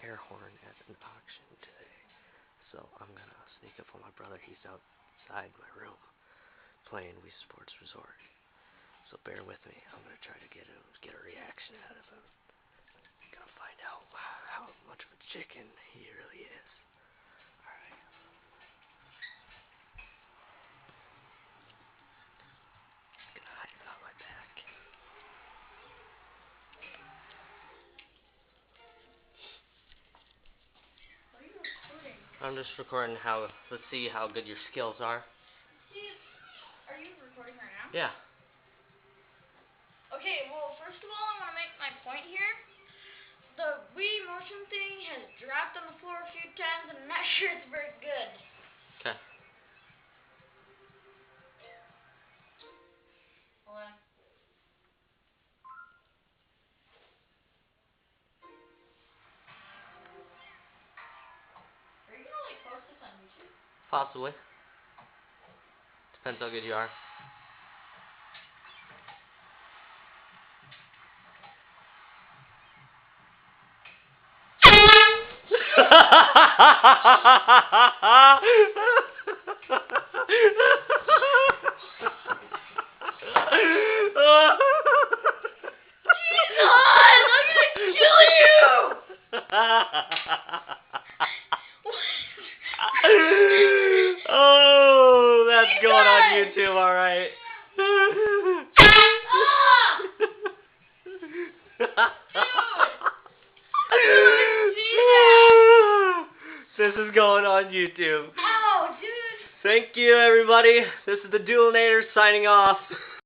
air horn at an auction today. So I'm gonna sneak up on my brother. He's outside my room playing Wii Sports Resort. So bear with me. I'm gonna try to get a reaction out of him. Gonna find out how much of a chicken he really is. Alright. Gonna hide it on my back. What are you recording? I'm just recording let's see how good your skills are. Are you recording right now? Yeah. Okay, well, first of all, I want to make my point here. The Wii motion thing has dropped on the floor a few times, and I'm not sure it's very good. Okay. Hold on. Are you gonna, post this on YouTube? Possibly. Depends how good you are. Oh, that's going on YouTube, alright. This is going on YouTube. Ow, dude! Thank you, everybody. This is the Duelinator signing off.